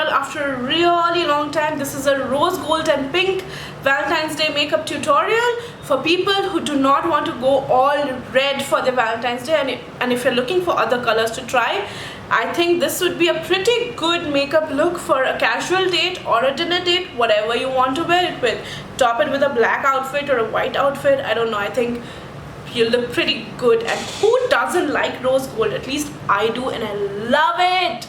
tutorial after a really long time. This is a rose gold and pink Valentine's Day makeup tutorial for people who do not want to go all red for the Valentine's Day, and if you're looking for other colors to try, I think this would be a pretty good makeup look for a casual date or a dinner date, whatever you want to wear it with. Top it with a black outfit or a white outfit, I don't know, I think you'll look pretty good. And who doesn't like rose gold? At least I do, and I love it.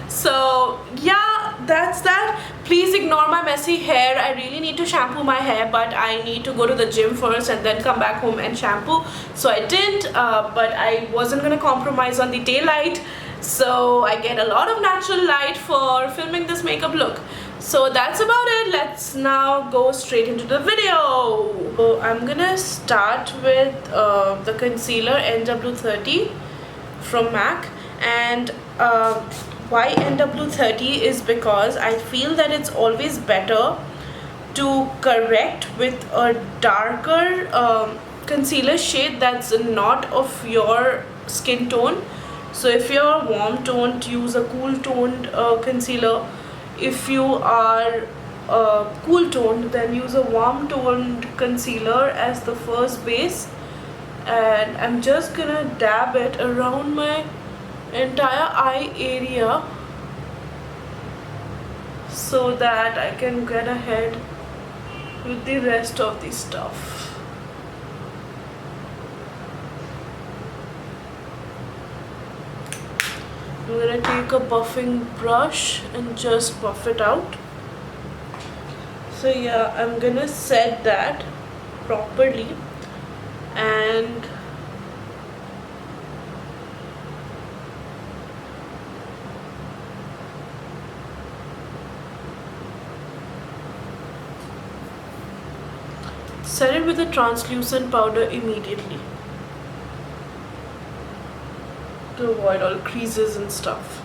So yeah, that's that. Please ignore my messy hair. I really need to shampoo my hair, but I need to go to the gym first and then come back home and shampoo, so I didn't, but I wasn't gonna compromise on the daylight, so I get a lot of natural light for filming this makeup look. So that's about it. Let's now go straight into the video. So I'm gonna start with the concealer NW30 from MAC, and why NW30 is because I feel that it's always better to correct with a darker concealer shade that's not of your skin tone. So if you're warm toned, use a cool toned concealer. If you are cool toned, then use a warm toned concealer as the first base, and I'm just gonna dab it around my entire eye area so that I can get ahead with the rest of the stuff. I'm gonna take a buffing brush and just buff it out. So yeah, I'm gonna set that properly, and set it with a translucent powder immediately to avoid all creases and stuff.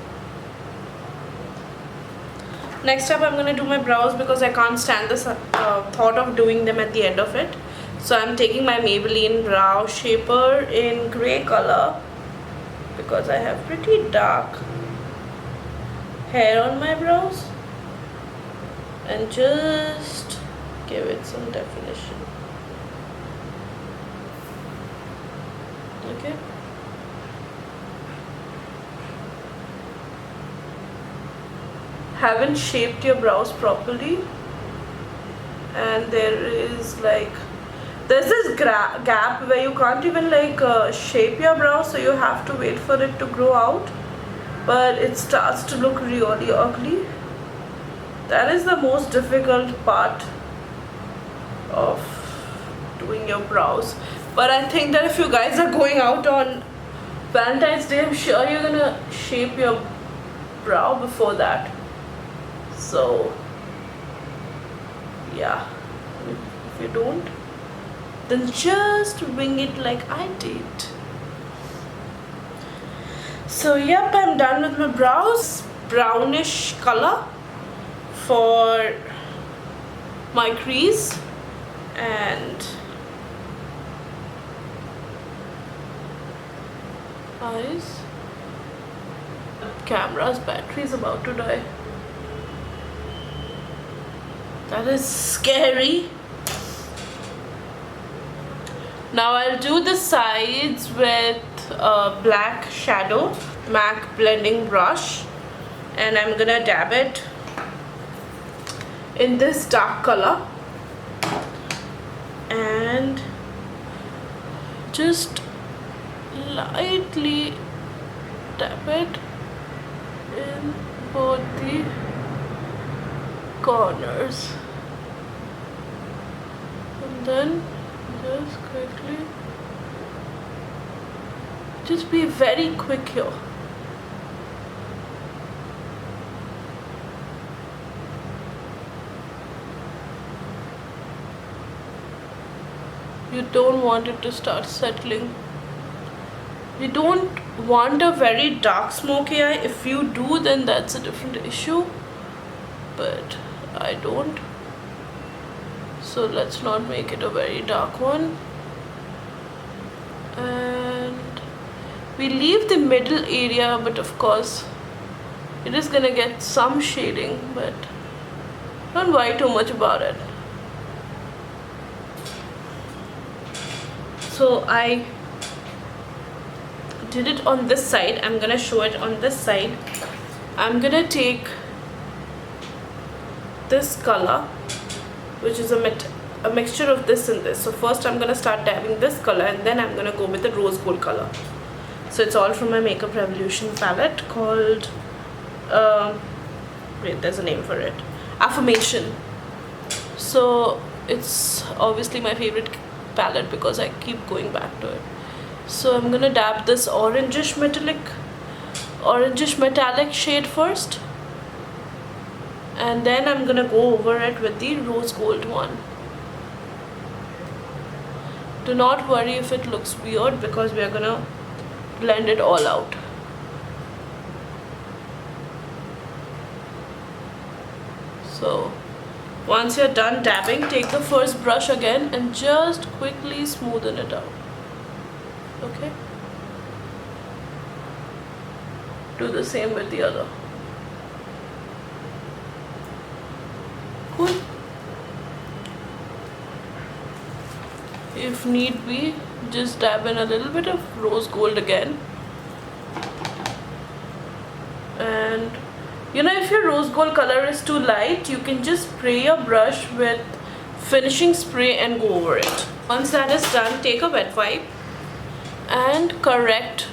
Next up, I'm going to do my brows because I can't stand the thought of doing them at the end of it. So I'm taking my Maybelline Brow Shaper in grey color because I have pretty dark hair on my brows, and just give it some definition. Okay. Haven't shaped your brows properly, and there's this gap where you can't even shape your brows, so you have to wait for it to grow out, but it starts to look really ugly. That is the most difficult part of doing your brows. But I think that if you guys are going out on Valentine's Day, I'm sure you're gonna shape your brow before that. So yeah, if you don't, then just wing it like I did. So yep, I'm done with my brows. Brownish color for my crease, and eyes. Camera's battery is about to die. That is scary. Now I'll do the sides with a black shadow MAC blending brush, and I'm gonna dab it in this dark color and just lightly tap it in both the corners, and then just quickly, just be very quick here. You don't want it to start settling. You don't want a very dark smoky eye. If you do, then that's a different issue, but I don't. So let's not make it a very dark one. And we leave the middle area, but of course It is gonna get some shading, but don't worry too much about it. So I did it on this side. I'm gonna show it on this side. I'm gonna take this color, which is a mixture of this and this. So first I'm gonna start dabbing this color, and then I'm gonna go with the rose gold color. So it's all from my Makeup Revolution palette called wait, there's a name for it, Affirmation. So it's obviously my favorite palette because I keep going back to it. So I'm gonna dab this orangish metallic shade first, and then I'm gonna go over it with the rose gold one. Do not worry if it looks weird, because we are gonna blend it all out. So once you're done dabbing, take the first brush again and just quickly smoothen it out. Okay? Do the same with the other. Cool. If need be, just dab in a little bit of rose gold again. And you know, if your rose gold color is too light, you can just spray your brush with finishing spray and go over it. Once that is done, take a wet wipe and correct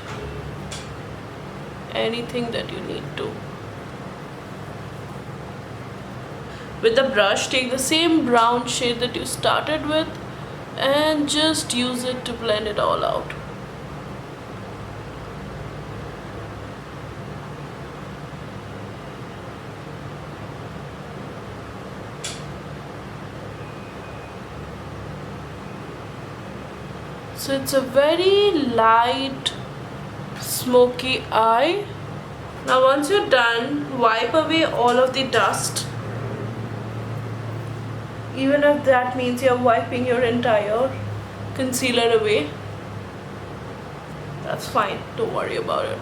anything that you need to. With the brush, take the same brown shade that you started with and just use it to blend it all out. So it's a very light smoky eye. Now once you're done, wipe away all of the dust. Even if that means you're wiping your entire concealer away, that's fine, don't worry about it.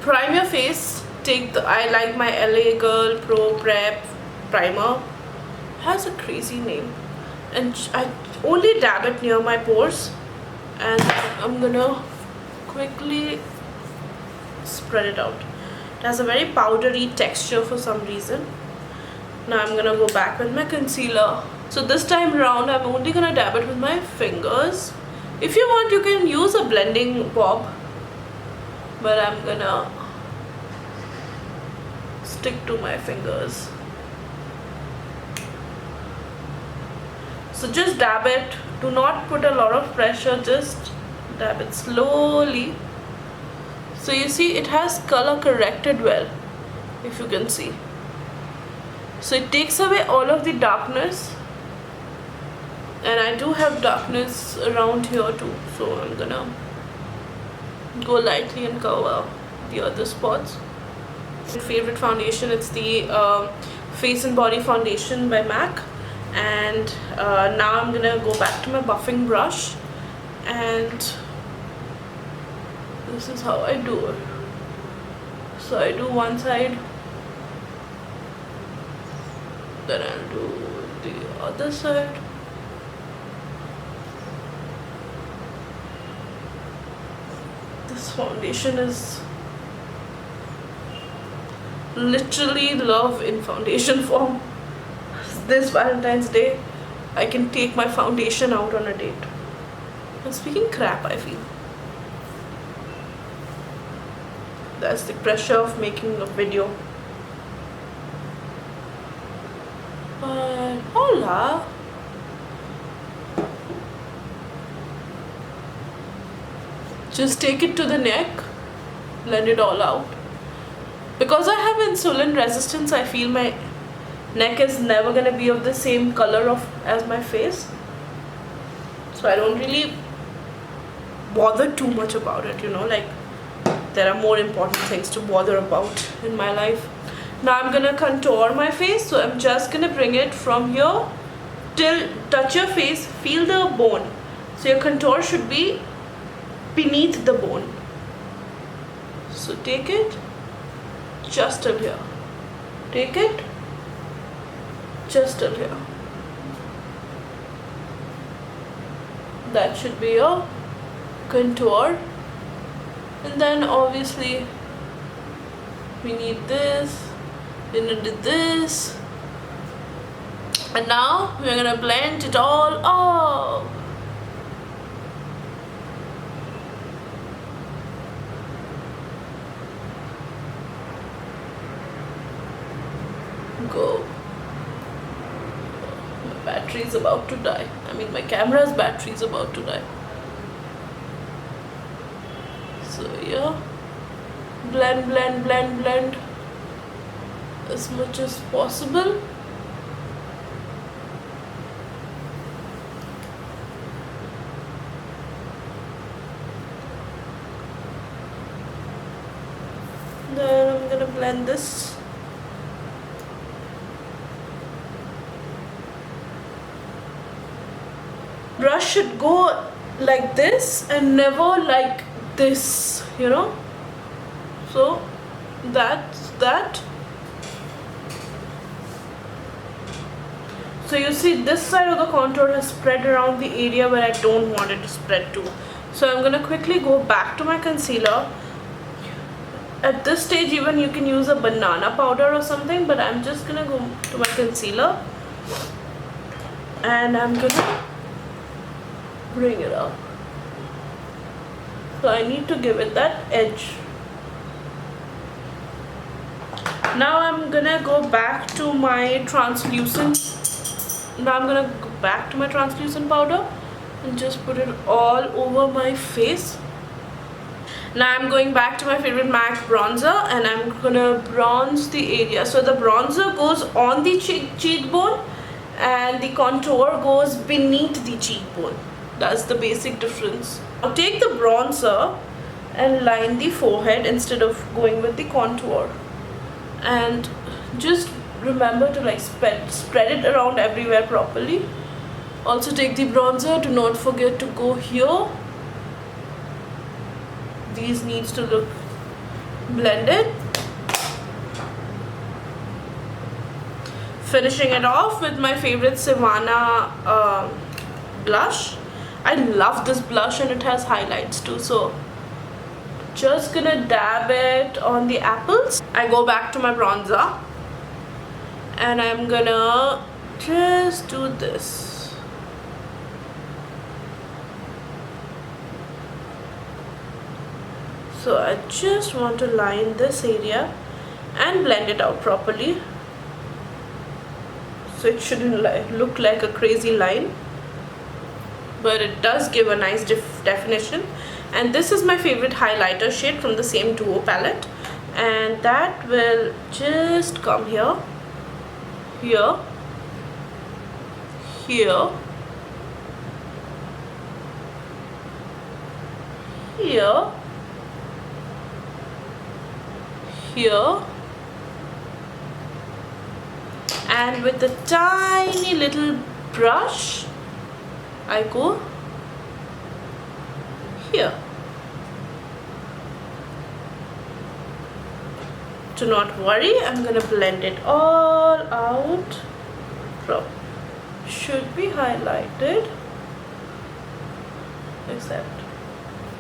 Prime your face. I like my LA Girl Pro Prep Primer. It has a crazy name, and I only dab it near my pores, and I'm gonna quickly spread it out. It has a very powdery texture for some reason. Now I'm gonna go back with my concealer. So this time around, I'm only gonna dab it with my fingers. If you want, you can use a blending bob, but I'm gonna stick to my fingers. So just dab it. Do not put a lot of pressure, just dab it slowly. So you see, it has color corrected well, if you can see. So it takes away all of the darkness, and I do have darkness around here too, so I'm gonna go lightly and cover the other spots. My favorite foundation, it's the Face and Body Foundation by MAC, and now I'm gonna go back to my buffing brush, and this is how I do it. So I do one side, then I'll do the other side. This foundation is literally love in foundation form. This Valentine's Day, I can take my foundation out on a date. I'm speaking crap, I feel. That's the pressure of making a video. But hola. Just take it to the neck, blend it all out. Because I have insulin resistance, I feel my neck is never gonna be of the same color as my face. So I don't really bother too much about it, you know, like there are more important things to bother about in my life. Now I'm gonna contour my face, so I'm just gonna bring it from here till touch your face, feel the bone. So your contour should be beneath the bone. So take it, just till here. Take it just till here. That should be your contour. And then obviously we need this, we need this, and now we're gonna blend it all up. Go. My battery is about to die. I mean, my camera's battery is about to die. So yeah, blend, blend, blend, blend as much as possible. Then I'm gonna blend this. Brush should go like this and never like this, you know. So that's that. So you see this side of the contour has spread around the area where I don't want it to spread to. So I'm gonna quickly go back to my concealer. At this stage even you can use a banana powder or something, but I'm just gonna go to my concealer and I'm gonna bring it up. So I need to give it that edge. Now I'm gonna go back to my translucent. Now I'm gonna go back to my translucent powder and just put it all over my face. Now I'm going back to my favorite MAC bronzer and I'm gonna bronze the area. So the bronzer goes on the cheekbone and the contour goes beneath the cheekbone. That's the basic difference. Now take the bronzer and line the forehead instead of going with the contour. And just remember to like spread it around everywhere properly. Also take the bronzer, do not forget to go here. These needs to look blended. Finishing it off with my favorite Savannah blush. I love this blush and it has highlights too, so just gonna dab it on the apples. I go back to my bronzer and I'm gonna just do this. So I just want to line this area and blend it out properly, so it shouldn't look like a crazy line, but it does give a nice definition. And this is my favorite highlighter shade from the same Duo palette, and that will just come here, here, here, here, here, and with a tiny little brush I go here. Do not worry, I'm gonna blend it all out. Should be highlighted, except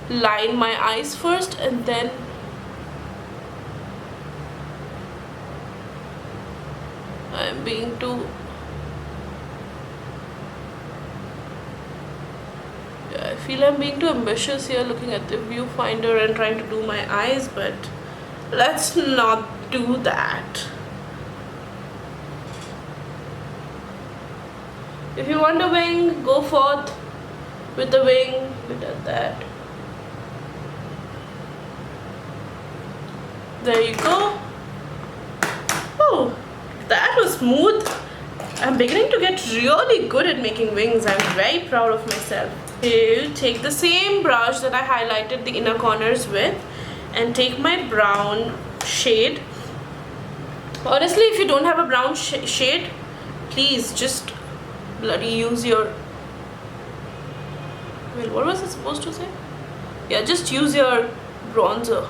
line my eyes first and then I'm being too I feel I'm being too ambitious here, looking at the viewfinder and trying to do my eyes, but let's not do that. If you want a wing, go forth with the wing. We did that. There you go. Oh, that was smooth. I'm beginning to get really good at making wings. I'm very proud of myself. You take the same brush that I highlighted the inner corners with and take my brown shade. Honestly, if you don't have a brown shade, please just bloody use your, well, what was it supposed to say? Yeah, just use your bronzer.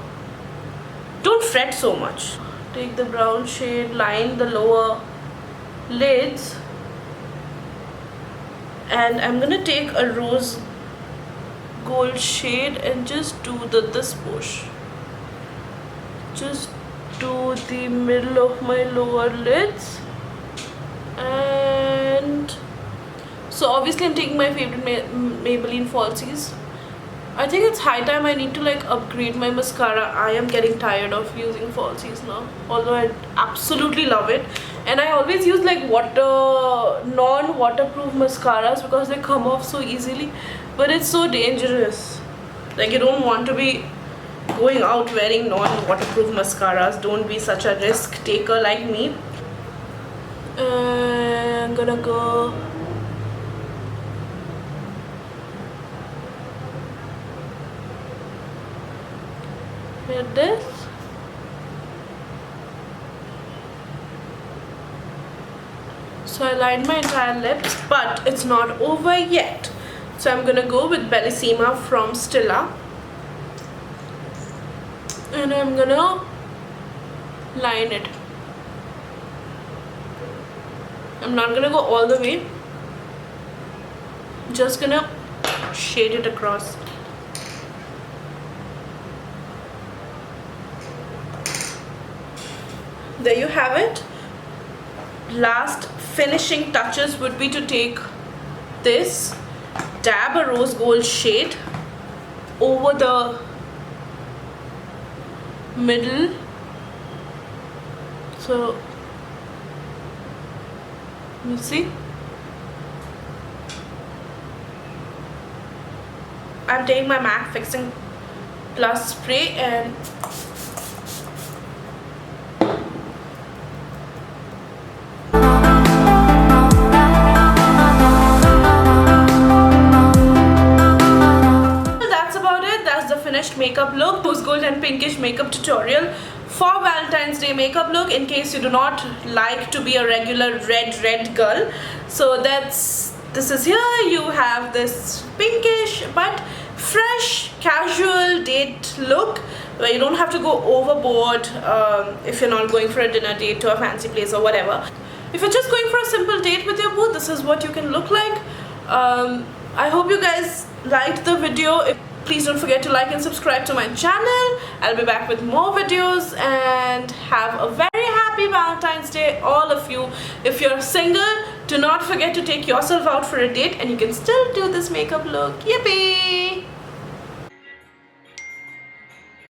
Don't fret so much. take the brown shade, line the lower lids, and I'm gonna take a rose gold shade and just do this push. Just do the middle of my lower lids. And so obviously I'm taking my favorite Maybelline falsies. I think it's high time I need to like upgrade my mascara. I am getting tired of using falsies now, although I absolutely love it. And I always use like non-waterproof mascaras because they come off so easily, but it's so dangerous. Like, you don't want to be going out wearing non-waterproof mascaras. Don't be such a risk taker like me. I'm gonna go with this. So I lined my entire lips, but it's not over yet. So I'm gonna go with Bellissima from Stila, and I'm gonna line it. I'm not gonna go all the way, just gonna shade it across. There you have it. Last finishing touches would be to take this, dab a rose gold shade over the middle. So you see, I'm taking my MAC Fixing Plus spray and that's about it. That's the finished makeup look. Rose gold and pinkish makeup tutorial for Valentine's Day makeup look, in case you do not like to be a regular red girl. So this is here. You have this pinkish but fresh casual date look where you don't have to go overboard if you're not going for a dinner date to a fancy place or whatever. If you're just going for a simple date with your boo, this is what you can look like. I hope you guys liked the video. Please don't forget to like and subscribe to my channel. I'll be back with more videos, and have a very happy Valentine's Day, all of you. If you're single, do not forget to take yourself out for a date, and you can still do this makeup look. Yippee!